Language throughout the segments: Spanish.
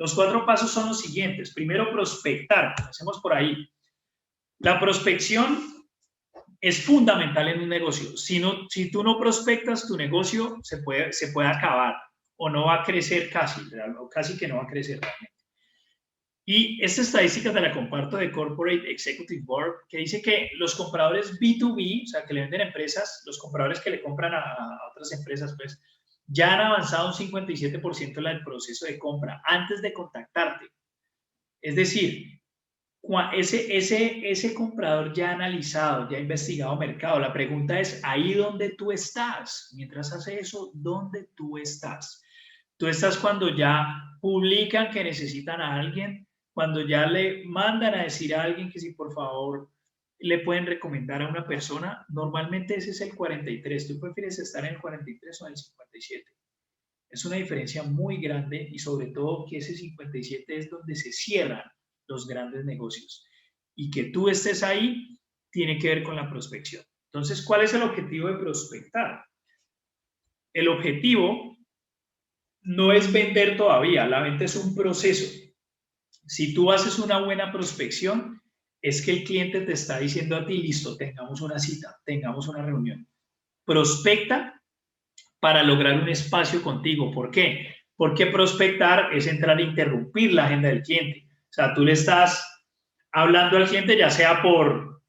Los 4 pasos son los siguientes. Primero, prospectar. Hacemos por ahí. La prospección es fundamental en un negocio. Si tú no prospectas, tu negocio se puede acabar o no va a crecer casi, o casi que no va a crecer realmente. Y esta estadística te la comparto de Corporate Executive Board, que dice que los compradores B2B, o sea, que le venden a empresas, los compradores que le compran a otras empresas, pues, ya han avanzado un 57% en el proceso de compra antes de contactarte. Es decir, ese comprador ya ha analizado, ya ha investigado mercado. La pregunta es, ahí donde tú estás, mientras hace eso, ¿dónde tú estás? Tú estás cuando ya publican que necesitan a alguien, cuando ya le mandan a decir a alguien que si por favor le pueden recomendar a una persona. Normalmente ese es el 43. ¿Tú prefieres estar en el 43 o en el 57? Es una diferencia muy grande y sobre todo que ese 57 es donde se cierran los grandes negocios. Y que tú estés ahí tiene que ver con la prospección. Entonces, ¿cuál es el objetivo de prospectar? El objetivo no es vender todavía, la venta es un proceso. Si tú haces una buena prospección, es que el cliente te está diciendo a ti, listo, tengamos una cita, tengamos una reunión. Prospecta para lograr un espacio contigo. ¿Por qué? Porque prospectar es entrar a interrumpir la agenda del cliente. O sea, tú le estás hablando al cliente, ya sea por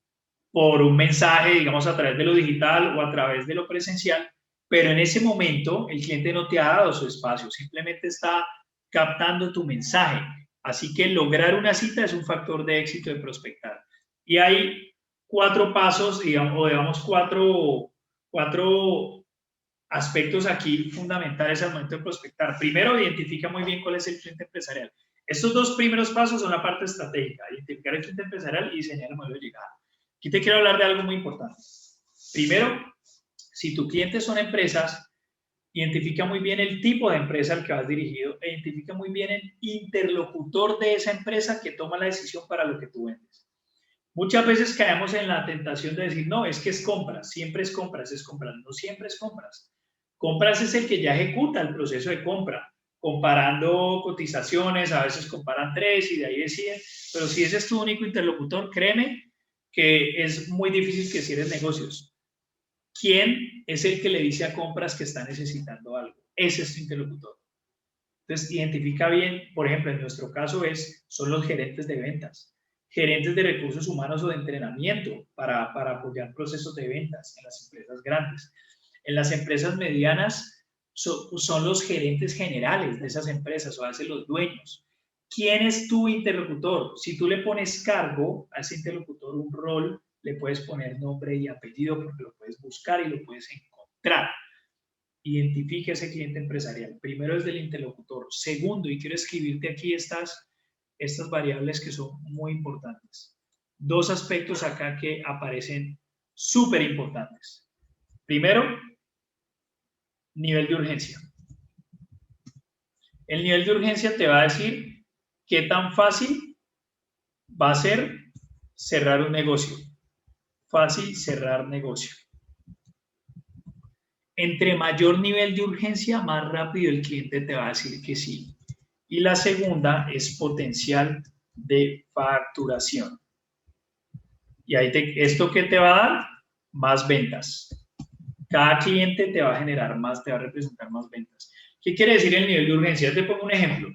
un mensaje, digamos, a través de lo digital o a través de lo presencial, pero en ese momento el cliente no te ha dado su espacio, simplemente está captando tu mensaje. Así que lograr una cita es un factor de éxito de prospectar. Y hay 4 pasos, digamos 4 aspectos aquí fundamentales al momento de prospectar. Primero, identifica muy bien cuál es el cliente empresarial. Estos 2 primeros pasos son la parte estratégica, identificar el cliente empresarial y diseñar el modelo de llegada. Aquí te quiero hablar de algo muy importante. Primero, si tu cliente son empresas, identifica muy bien el tipo de empresa al que vas dirigido e identifica muy bien el interlocutor de esa empresa que toma la decisión para lo que tú vendes. Muchas veces caemos en la tentación de decir, no, es que es compras, siempre es compras, no siempre es compras. Compras es el que ya ejecuta el proceso de compra, comparando cotizaciones, a veces comparan 3 y de ahí deciden, pero si ese es tu único interlocutor, créeme que es muy difícil que cierres negocios. ¿Quién es el que le dice a compras que está necesitando algo? Ese es tu interlocutor. Entonces, identifica bien, por ejemplo, en nuestro caso son los gerentes de ventas, gerentes de recursos humanos o de entrenamiento para apoyar procesos de ventas en las empresas grandes. En las empresas medianas son los gerentes generales de esas empresas o a veces los dueños. ¿Quién es tu interlocutor? Si tú le pones cargo a ese interlocutor, un rol, le puedes poner nombre y apellido porque lo puedes buscar y lo puedes encontrar. Identifique ese cliente empresarial. Primero es del interlocutor. Segundo, y quiero escribirte aquí estas variables que son muy importantes. 2 aspectos acá que aparecen súper importantes. Primero, nivel de urgencia. El nivel de urgencia te va a decir qué tan fácil va a ser cerrar un negocio. Fácil cerrar negocio. Entre mayor nivel de urgencia, más rápido el cliente te va a decir que sí. Y la segunda es potencial de facturación. Y ahí ¿esto qué te va a dar? Más ventas. Cada cliente te va a generar más, te va a representar más ventas. ¿Qué quiere decir el nivel de urgencia? Te pongo un ejemplo.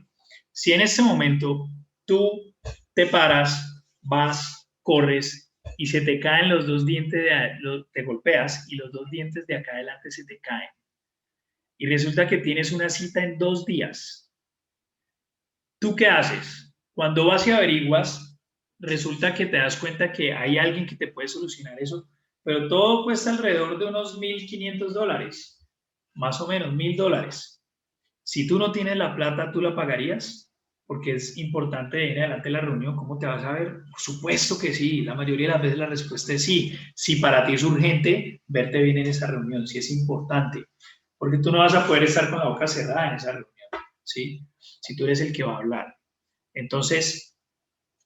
Si en este momento tú te paras, vas, corres y se te caen los 2 dientes, te golpeas y los 2 dientes de acá adelante se te caen. Y resulta que tienes una cita en 2 días. ¿Tú qué haces? Cuando vas y averiguas, resulta que te das cuenta que hay alguien que te puede solucionar eso, pero todo cuesta alrededor de unos $1,500, más o menos $1,000. Si tú no tienes la plata, ¿tú la pagarías? Porque es importante de ir adelante la reunión. ¿Cómo te vas a ver? Por supuesto que sí. La mayoría de las veces la respuesta es sí. Si para ti es urgente verte bien en esa reunión, si es importante. Porque tú no vas a poder estar con la boca cerrada en esa reunión, ¿sí? Si tú eres el que va a hablar. Entonces,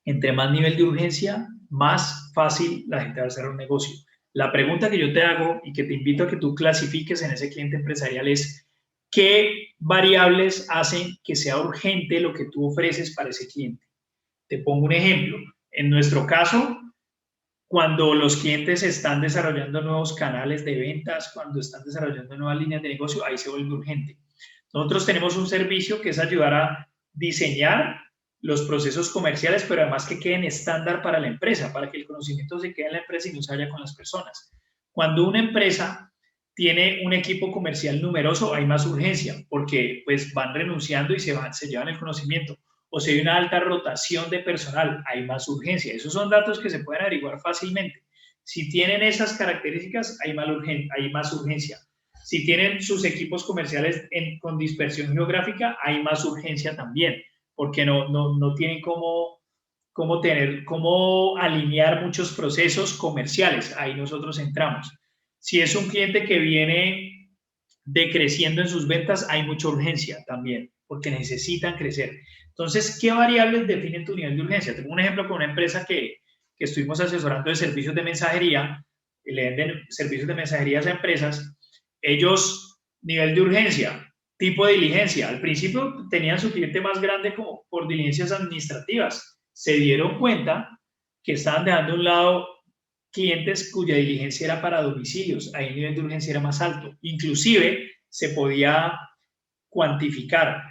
entre más nivel de urgencia, más fácil la gente va a cerrar un negocio. La pregunta que yo te hago y que te invito a que tú clasifiques en ese cliente empresarial es ¿Qué variables hacen que sea urgente lo que tú ofreces para ese cliente? Te pongo un ejemplo. En nuestro caso, cuando los clientes están desarrollando nuevos canales de ventas, cuando están desarrollando nuevas líneas de negocio, ahí se vuelve urgente. Nosotros tenemos un servicio que es ayudar a diseñar los procesos comerciales, pero además que queden estándar para la empresa, para que el conocimiento se quede en la empresa y no se vaya con las personas. Cuando una empresa tiene un equipo comercial numeroso, hay más urgencia, porque pues van renunciando y se llevan el conocimiento. O si hay una alta rotación de personal, hay más urgencia. Esos son datos que se pueden averiguar fácilmente. Si tienen esas características, hay más urgencia. Si tienen sus equipos comerciales con dispersión geográfica, hay más urgencia también, porque no tienen cómo alinear muchos procesos comerciales. Ahí nosotros entramos. Si es un cliente que viene decreciendo en sus ventas, hay mucha urgencia también, porque necesitan crecer. Entonces, ¿qué variables definen tu nivel de urgencia? Tengo un ejemplo con una empresa que estuvimos asesorando de servicios de mensajería, le venden servicios de mensajería a empresas. Ellos, nivel de urgencia, tipo de diligencia. Al principio tenían su cliente más grande como por diligencias administrativas. Se dieron cuenta que estaban dejando a un lado clientes cuya diligencia era para domicilios. Ahí el nivel de urgencia era más alto. Inclusive se podía cuantificar.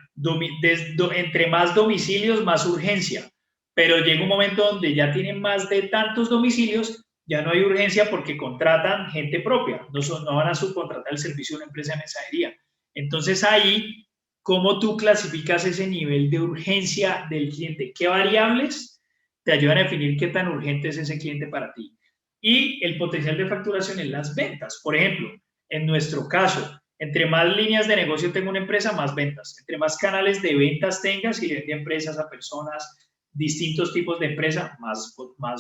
Entre más domicilios, más urgencia. Pero llega un momento donde ya tienen más de tantos domicilios, ya no hay urgencia porque contratan gente propia, no van a subcontratar el servicio de una empresa de mensajería. Entonces ahí, ¿cómo tú clasificas ese nivel de urgencia del cliente? ¿Qué variables te ayudan a definir qué tan urgente es ese cliente para ti? Y el potencial de facturación en las ventas. Por ejemplo, en nuestro caso, entre más líneas de negocio tenga una empresa, más ventas. Entre más canales de ventas tengas, si vende empresas a personas, distintos tipos de empresa, más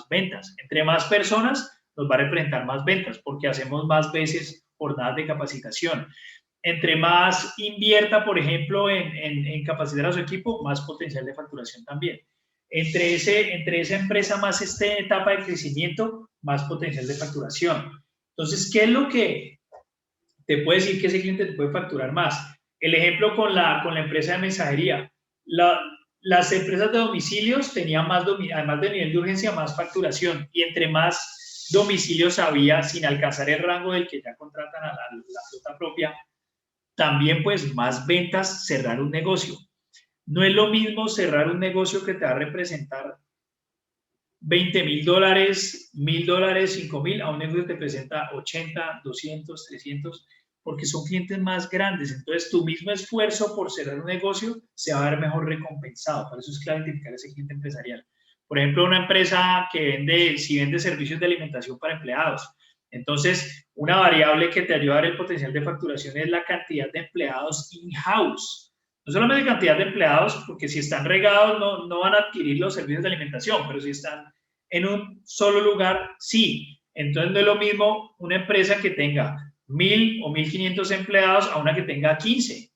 ventas. Entre más personas, nos va a representar más ventas, porque hacemos más veces jornadas de capacitación. Entre más invierta, por ejemplo, en capacitar a su equipo, más potencial de facturación también. Entre esa empresa más esté en etapa de crecimiento, más potencial de facturación. Entonces, ¿qué es lo que te puede decir que ese cliente te puede facturar más? El ejemplo con la empresa de mensajería. Las empresas de domicilios tenían además del nivel de urgencia, más facturación. Y entre más domicilios había, sin alcanzar el rango del que ya contratan a la flota propia, también pues más ventas, cerrar un negocio. No es lo mismo cerrar un negocio que te va a representar $20,000, $1,000, 5,000, a un negocio que te presenta 80, 200, 300, porque son clientes más grandes. Entonces, tu mismo esfuerzo por cerrar un negocio se va a ver mejor recompensado. Por eso es clave identificar ese cliente empresarial. Por ejemplo, una empresa que vende servicios de alimentación para empleados. Entonces, una variable que te ayuda a dar el potencial de facturación es la cantidad de empleados in-house. No solamente cantidad de empleados, porque si están regados no van a adquirir los servicios de alimentación, pero si están en un solo lugar, sí. Entonces no es lo mismo una empresa que tenga 1,000 o 1,500 empleados a una que tenga 15.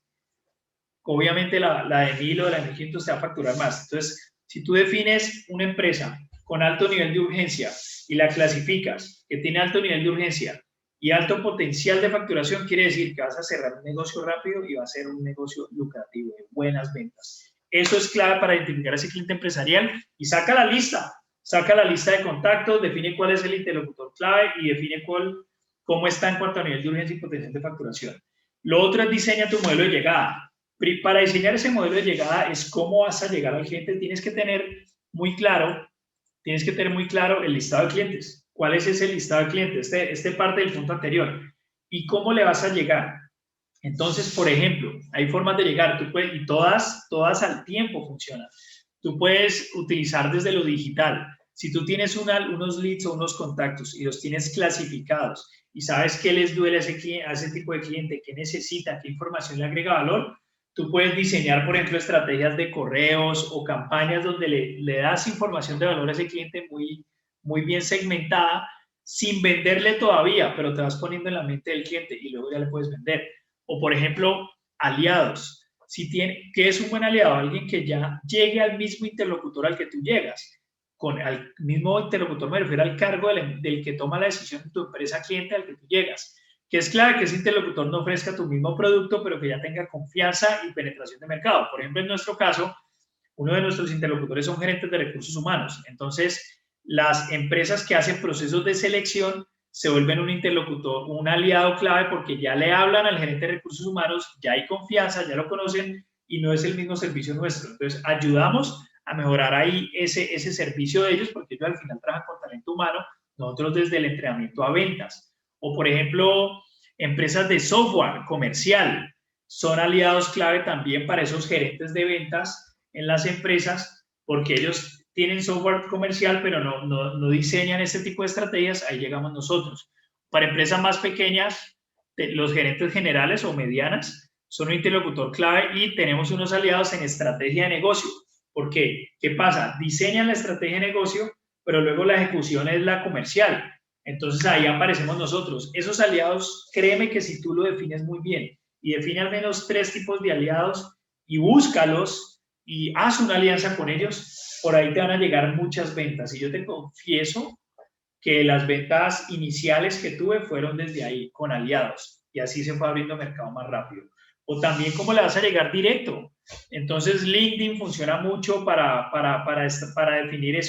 Obviamente la de 1,000 o la de 1,500 te va a facturar más. Entonces, si tú defines una empresa con alto nivel de urgencia y la clasificas, que tiene alto nivel de urgencia y alto potencial de facturación, quiere decir que vas a cerrar un negocio rápido y va a ser un negocio lucrativo, de buenas ventas. Eso es clave para identificar a ese cliente empresarial y saca la lista de contactos, define cuál es el interlocutor clave y define cómo está en cuanto a nivel de urgencia y potencial de facturación. Lo otro es diseña tu modelo de llegada. Para diseñar ese modelo de llegada es cómo vas a llegar al cliente. Tienes que tener muy claro el listado de clientes. ¿Cuál es ese listado de clientes? Este parte del punto anterior. ¿Y cómo le vas a llegar? Entonces, por ejemplo, hay formas de llegar, y todas al tiempo funcionan. Tú puedes utilizar desde lo digital. Si tú tienes unos leads o unos contactos y los tienes clasificados y sabes qué les duele a ese tipo de cliente, qué necesita, qué información le agrega valor, tú puedes diseñar, por ejemplo, estrategias de correos o campañas donde le das información de valor a ese cliente muy bien segmentada, sin venderle todavía, pero te vas poniendo en la mente del cliente y luego ya le puedes vender. O, por ejemplo, aliados. ¿Qué es un buen aliado? Alguien que ya llegue al mismo interlocutor al que tú llegas. Al mismo interlocutor me refiero al cargo del que toma la decisión de tu empresa cliente al que tú llegas. que es clave que ese interlocutor no ofrezca tu mismo producto, pero que ya tenga confianza y penetración de mercado. Por ejemplo, en nuestro caso, uno de nuestros interlocutores son gerentes de recursos humanos. Entonces, las empresas que hacen procesos de selección se vuelven un interlocutor, un aliado clave porque ya le hablan al gerente de recursos humanos, ya hay confianza, ya lo conocen y no es el mismo servicio nuestro. Entonces, ayudamos a mejorar ahí ese servicio de ellos porque ellos al final trabajan con talento humano, nosotros desde el entrenamiento a ventas. O, por ejemplo, empresas de software comercial son aliados clave también para esos gerentes de ventas en las empresas porque ellos tienen software comercial, pero no diseñan este tipo de estrategias, ahí llegamos nosotros. Para empresas más pequeñas, los gerentes generales o medianas son un interlocutor clave y tenemos unos aliados en estrategia de negocio. ¿Por qué? ¿Qué pasa? Diseñan la estrategia de negocio, pero luego la ejecución es la comercial. Entonces ahí aparecemos nosotros. Esos aliados, créeme que si tú lo defines muy bien y define al menos 3 tipos de aliados y búscalos y haz una alianza con ellos, por ahí te van a llegar muchas ventas. Y yo te confieso que las ventas iniciales que tuve fueron desde ahí, con aliados. Y así se fue abriendo mercado más rápido. O también cómo le vas a llegar directo. Entonces LinkedIn funciona mucho para definir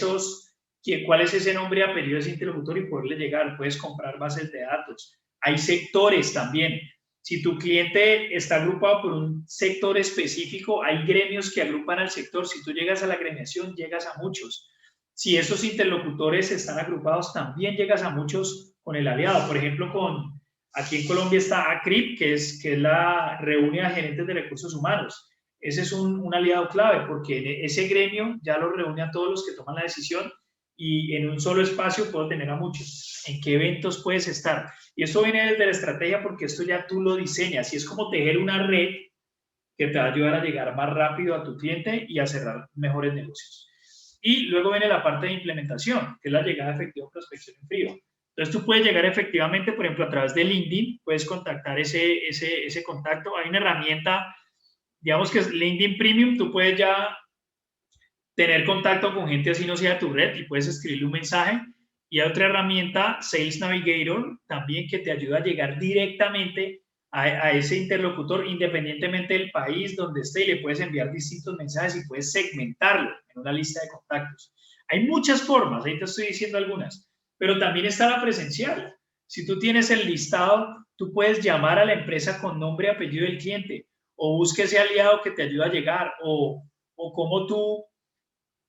cuál es ese nombre y apellido de ese interlocutor y poderle llegar. Puedes comprar bases de datos. Hay sectores también. Si tu cliente está agrupado por un sector específico, hay gremios que agrupan al sector. Si tú llegas a la agremiación, llegas a muchos. Si esos interlocutores están agrupados, también llegas a muchos con el aliado. Por ejemplo, aquí en Colombia está ACRIP, que es la reúne a gerentes de recursos humanos. Ese es un aliado clave porque ese gremio ya lo reúne a todos los que toman la decisión y en un solo espacio puedo tener a muchos. ¿En qué eventos puedes estar? Y esto viene desde la estrategia porque esto ya tú lo diseñas y es como tejer una red que te va a ayudar a llegar más rápido a tu cliente y a cerrar mejores negocios. Y luego viene la parte de implementación, que es la llegada efectiva a prospección en frío. Entonces tú puedes llegar efectivamente, por ejemplo, a través de LinkedIn, puedes contactar ese contacto. Hay una herramienta, digamos que es LinkedIn Premium, tú puedes ya tener contacto con gente así no sea de tu red y puedes escribirle un mensaje. Y hay otra herramienta, Sales Navigator, también que te ayuda a llegar directamente a ese interlocutor independientemente del país donde esté y le puedes enviar distintos mensajes y puedes segmentarlo en una lista de contactos. Hay muchas formas, ahí te estoy diciendo algunas, pero también está la presencial. Si tú tienes el listado, tú puedes llamar a la empresa con nombre y apellido del cliente o busque ese aliado que te ayuda a llegar o cómo tú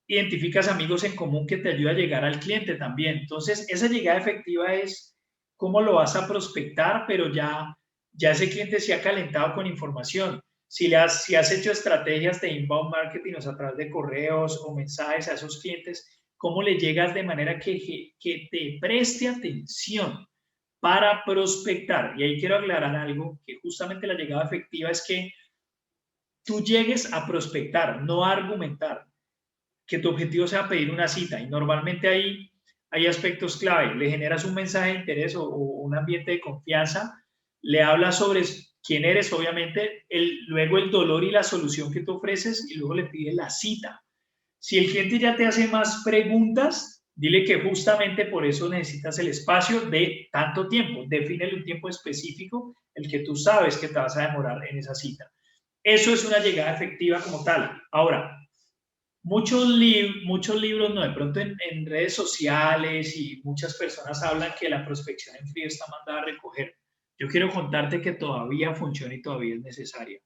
identificas amigos en común que te ayuda a llegar al cliente también. Entonces, esa llegada efectiva es cómo lo vas a prospectar, pero ya ese cliente se ha calentado con información. Si has hecho estrategias de inbound marketing, o sea, a través de correos o mensajes a esos clientes, ¿cómo le llegas de manera que te preste atención para prospectar? Y ahí quiero aclarar algo, que justamente la llegada efectiva es que tú llegues a prospectar, no a argumentar. Que tu objetivo sea pedir una cita y normalmente hay aspectos clave. Le generas un mensaje de interés o un ambiente de confianza, le hablas sobre quién eres, obviamente, luego el dolor y la solución que tú ofreces y luego le pides la cita. Si el cliente ya te hace más preguntas, dile que justamente por eso necesitas el espacio de tanto tiempo. Defínele un tiempo específico, el que tú sabes que te vas a demorar en esa cita. Eso es una llegada efectiva como tal. Ahora, muchos libros, no, de pronto en redes sociales y muchas personas hablan que la prospección en frío está mandada a recoger. Yo quiero contarte que todavía funciona y todavía es necesaria.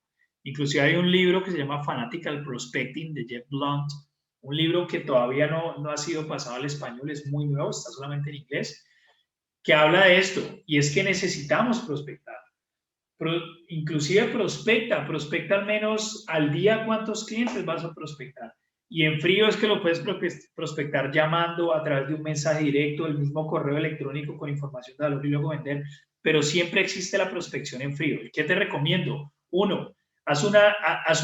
Inclusive hay un libro que se llama Fanatical Prospecting de Jeff Blunt, un libro que todavía no ha sido pasado al español, es muy nuevo, está solamente en inglés, que habla de esto y es que necesitamos prospectar. Inclusive prospecta al menos al día cuántos clientes vas a prospectar. Y en frío es que lo puedes prospectar llamando a través de un mensaje directo, el mismo correo electrónico con información de valor y luego vender, pero siempre existe la prospección en frío. ¿Qué te recomiendo? Uno, haz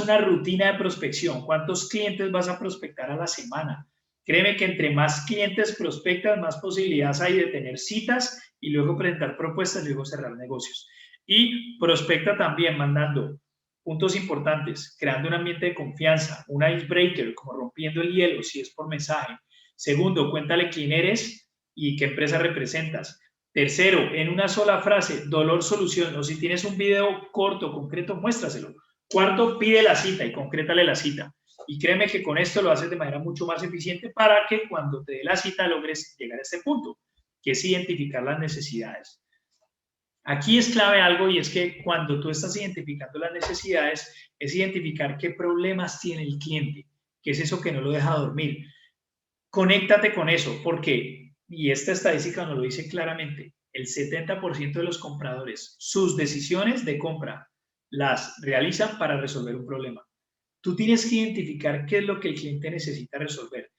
una rutina de prospección. ¿Cuántos clientes vas a prospectar a la semana? Créeme que entre más clientes prospectas, más posibilidades hay de tener citas y luego presentar propuestas y luego cerrar negocios. Y prospecta también mandando puntos importantes, creando un ambiente de confianza, un icebreaker, como rompiendo el hielo, si es por mensaje. Segundo, cuéntale quién eres y qué empresa representas. Tercero, en una sola frase, dolor, solución, o si tienes un video corto, concreto, muéstraselo. Cuarto, pide la cita y concrétale la cita. Y créeme que con esto lo haces de manera mucho más eficiente para que cuando te dé la cita logres llegar a este punto, que es identificar las necesidades. Aquí es clave algo y es que cuando tú estás identificando las necesidades, es identificar qué problemas tiene el cliente, qué es eso que no lo deja dormir. Conéctate con eso, porque, y esta estadística nos lo dice claramente, el 70% de los compradores, sus decisiones de compra las realizan para resolver un problema. Tú tienes que identificar qué es lo que el cliente necesita resolver.